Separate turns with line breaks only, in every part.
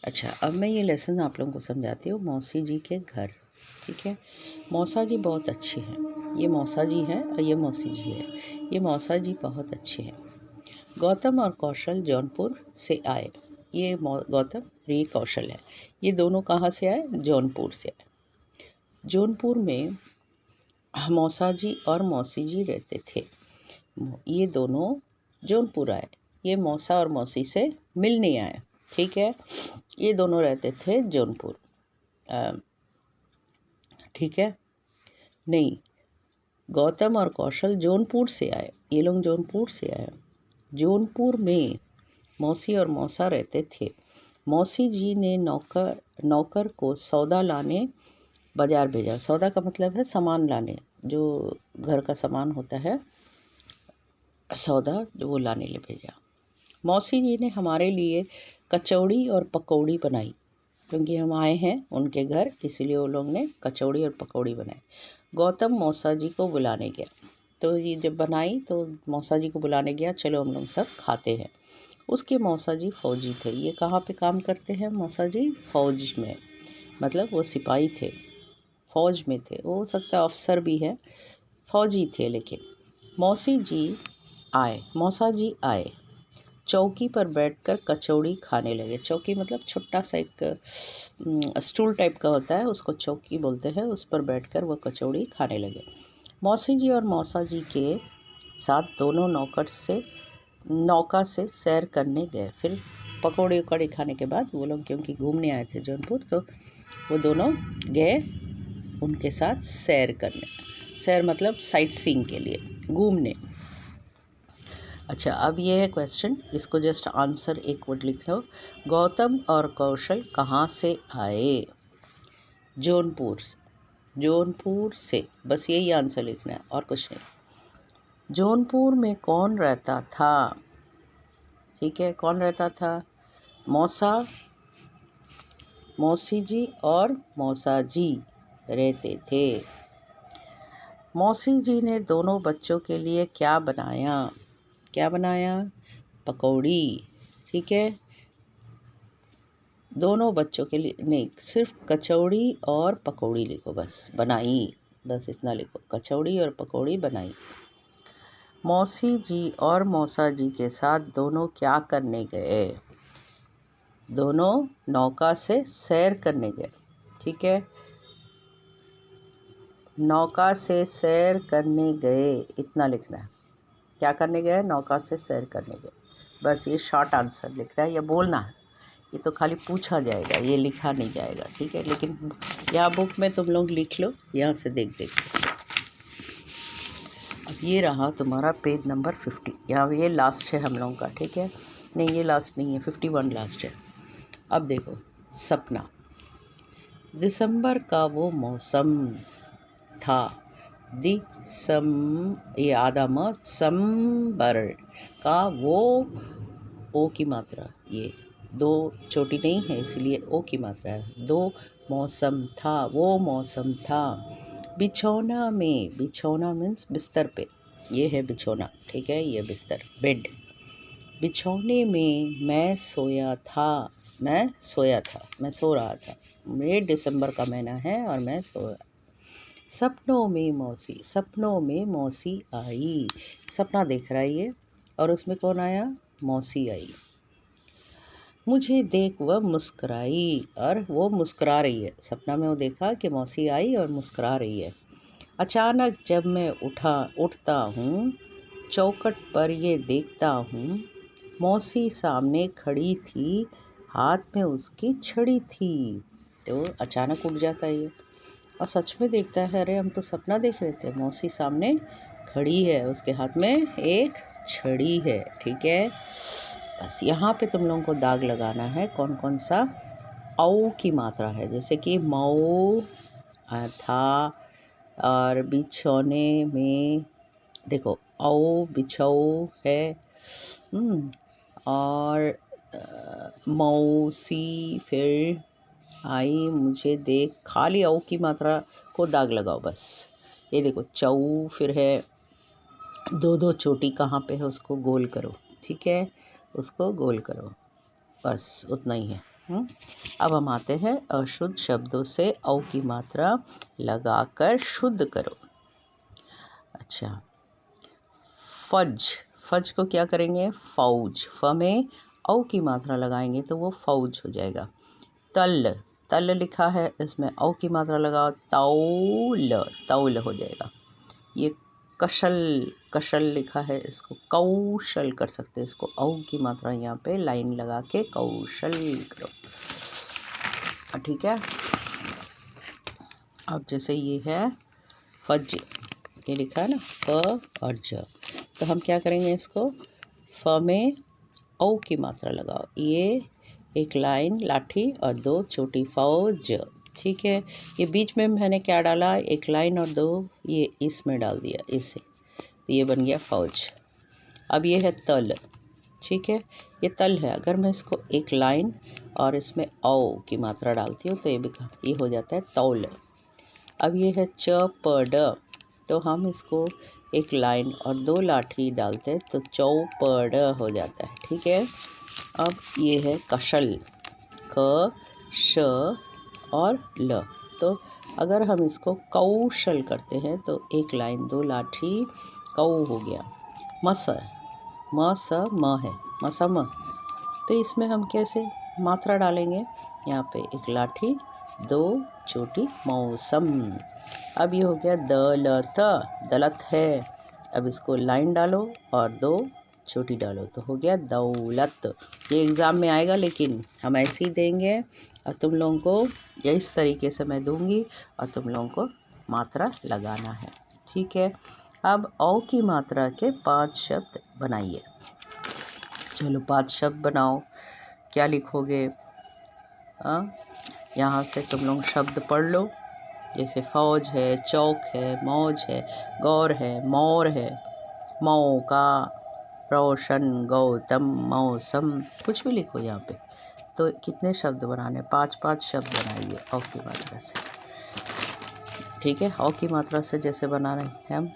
अच्छा, अब मैं ये लेसन आप लोगों को समझाती हूँ। मौसी जी के घर, ठीक है। मौसा जी बहुत अच्छे हैं। ये मौसा जी हैं और ये मौसी जी है। ये मौसा जी बहुत अच्छे हैं। गौतम और कौशल जौनपुर से आए। ये गौतम और ये कौशल है। ये दोनों कहाँ से आए? जौनपुर से आए। जौनपुर में मौसा जी और मौसी जी रहते थे। ये दोनों जौनपुर आए। ये मौसा और मौसी से मिलने आए, ठीक है। ये दोनों रहते थे जौनपुर, ठीक है। नहीं, गौतम और कौशल जौनपुर से आए। ये लोग जौनपुर से आए। जौनपुर में मौसी और मौसा रहते थे। मौसी जी ने नौकर को सौदा लाने बाजार भेजा। सौदा का मतलब है सामान लाने, जो घर का सामान होता है, सौदा जो वो लाने ले भेजा। मौसी जी ने हमारे लिए कचौड़ी और पकौड़ी बनाई, क्योंकि हम आए हैं उनके घर, इसलिए वो लोग ने कचौड़ी और पकौड़ी बनाई। गौतम मौसा जी को बुलाने गया, तो ये जब बनाई तो मौसा जी को बुलाने गया, चलो हम लोग सब खाते हैं। उसके मौसा जी फौजी थे। ये कहाँ पे काम करते हैं मौसा जी? फौज में, मतलब वो सिपाही थे, फौज में थे। हो सकता है अफसर भी है, फौजी थे। लेकिन मौसा जी आए। चौकी पर बैठकर कचौड़ी खाने लगे। चौकी मतलब छोटा सा एक स्टूल टाइप का होता है, उसको चौकी बोलते हैं। उस पर बैठकर वो कचौड़ी खाने लगे। मौसी जी और मौसा जी के साथ दोनों नौका से सैर करने गए। फिर पकौड़ी उकौड़ी खाने के बाद वो लोग, क्योंकि घूमने आए थे जौनपुर, तो वो दोनों गए उनके साथ सैर करने। सैर मतलब साइट सीइंग के लिए, घूमने। अच्छा, अब ये है क्वेश्चन, इसको जस्ट आंसर एक वर्ड लिख लो। गौतम और कौशल कहाँ से आए? जौनपुर से। जौनपुर से, बस यही आंसर लिखना है और कुछ नहीं। जौनपुर में कौन रहता था? ठीक है, कौन रहता था? मौसा, मौसी जी और मौसा जी रहते थे। मौसी जी ने दोनों बच्चों के लिए क्या बनाया? क्या बनाया? पकौड़ी, ठीक है। दोनों बच्चों के लिए नहीं, सिर्फ कचौड़ी और पकौड़ी लिखो, बस बनाई, बस इतना लिखो, कचौड़ी और पकौड़ी बनाई। मौसी जी और मौसा जी के साथ दोनों क्या करने गए? दोनों नौका से सैर करने गए, ठीक है। नौका से सैर करने गए, इतना लिखना है। क्या करने गए? नौका से सैर करने गए। बस ये शॉर्ट आंसर लिखना है या बोलना है। ये तो खाली पूछा जाएगा, ये लिखा नहीं जाएगा, ठीक है। लेकिन यहाँ बुक में तुम लोग लिख लो, यहाँ से देख के। अब ये रहा तुम्हारा पेज नंबर 50। यहाँ ये लास्ट है हम लोगों का, ठीक है। नहीं, ये लास्ट नहीं है, 51 लास्ट है। अब देखो, सपना। दिसंबर का वो मौसम था। ये आधा संबर का वो, ओ की मात्रा, ये दो चोटी नहीं है इसलिए ओ की मात्रा है। दो मौसम था, वो मौसम था। बिछौना में, बिछौना मीन्स बिस्तर पे, ये है बिछौना, ठीक है, ये बिस्तर, बेड। बिछौने में मैं सो रहा था। ये दिसंबर का महीना है और मैं सोया। सपनों में मौसी आई। सपना देख रहा है ये, और उसमें कौन आया? मौसी आई। मुझे देख वह मुस्कुराई, और वो मुस्कुरा रही है। सपना में वो देखा कि मौसी आई और मुस्कुरा रही है। अचानक जब मैं उठता हूँ, चौखट पर ये देखता हूँ, मौसी सामने खड़ी थी, हाथ में उसकी छड़ी थी। तो अचानक उठ जाता है ये, और सच में देखता है, अरे हम तो सपना देख रहे थे, मौसी सामने खड़ी है, उसके हाथ में एक छड़ी है, ठीक है। बस यहाँ पे तुम लोगों को दाग लगाना है। कौन कौन सा? औ की मात्रा है, जैसे कि मऊ था, और बिछौने में देखो औ बिछौ है, और मौसी फिर आई, मुझे देख, खाली औ की मात्रा को दाग लगाओ बस। ये देखो चौ, फिर है दो चोटी कहाँ पे है उसको गोल करो, ठीक है, उसको गोल करो, बस उतना ही है। अब हम आते हैं अशुद्ध शब्दों से औ की मात्रा लगाकर शुद्ध करो। अच्छा, फज, फज को क्या करेंगे? फौज। फ में औ की मात्रा लगाएंगे तो वो फौज हो जाएगा। तल, तल लिखा है, इसमें औ की मात्रा लगाओ, तौल, तौल हो जाएगा। ये कशल, कशल लिखा है, इसको कौशल कर सकते हैं। इसको औ की मात्रा यहाँ पे लाइन लगा के कौशल करो। ठीक है। अब जैसे ये है फज, ये लिखा है ना, फ और ज, तो हम क्या करेंगे? इसको फ में औ की मात्रा लगाओ, ये एक लाइन लाठी और दो चोटी, फौज। ठीक है। ये बीच में मैंने क्या डाला? एक लाइन और दो ये इसमें डाल दिया, इसे, तो ये बन गया फौज। अब ये है तल। ठीक है, ये तल है। अगर मैं इसको एक लाइन और इसमें औ की मात्रा डालती हूँ तो ये हो जाता है तौल। अब ये है च प ड, तो हम इसको एक लाइन और दो लाठी डालते हैं तो चौपड़ हो जाता है। ठीक है। अब ये है कशल, क श और ल, तो अगर हम इसको कौशल करते हैं तो एक लाइन दो लाठी, कौ हो गया। मस, म स म है, मसम, तो इसमें हम कैसे मात्रा डालेंगे? यहाँ पे एक लाठी दो चोटी, मौसम। अब ये हो गया दलत, दलत है। अब इसको लाइन डालो और दो छोटी डालो तो हो गया दौलत। ये एग्ज़ाम में आएगा, लेकिन हम ऐसे ही देंगे और तुम लोगों को इस तरीके से मैं दूंगी और तुम लोगों को मात्रा लगाना है। ठीक है। अब औ की मात्रा के 5 शब्द बनाइए। चलो 5 शब्द बनाओ। क्या लिखोगे? यहाँ से तुम लोग शब्द पढ़ लो, जैसे फौज है, चौक है, मौज है, गौर है, मोर है, मौका, रोशन, गौतम, मौसम, कुछ भी लिखो यहाँ पे। तो कितने शब्द बनाने? 5-5 शब्द बनाइए औ की मात्रा से। ठीक है। औ की मात्रा से जैसे बना रहे हैं हम,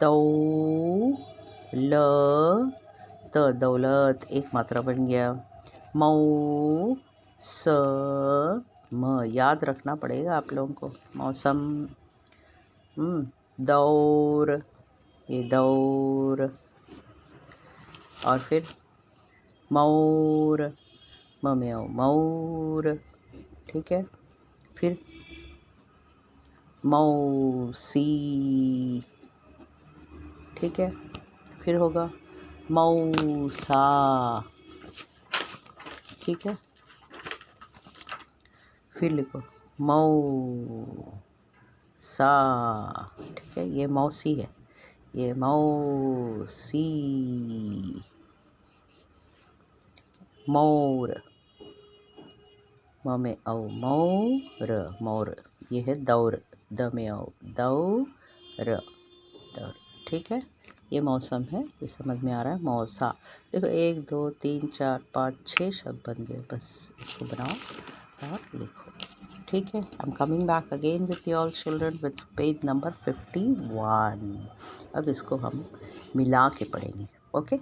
दौ ल त, दौलत, एक मात्रा बन गया। मौ स म, याद रखना पड़ेगा आप लोगों को। मौसम। दौर, ये दौर, और फिर मोर, म में औ, मोर। ठीक है। फिर मौसी। ठीक है। फिर होगा मौसा। ठीक है। फिर लिखो मौसा। ठीक है, ये मौसी है, ये मौसी। मोर, म में औ, मोर, मोर। ये है दौर, द में औ, दौर, दौर। ठीक है। ये मौसम है, ये समझ में आ रहा है। मौसा। देखो 1 2 3 4 5 6 शब्द बन गए। बस इसको बनाओ और लिखो। ठीक है। I am coming back again with you all children with page number 51। अब इसको हम मिला के पढ़ेंगे। ओके।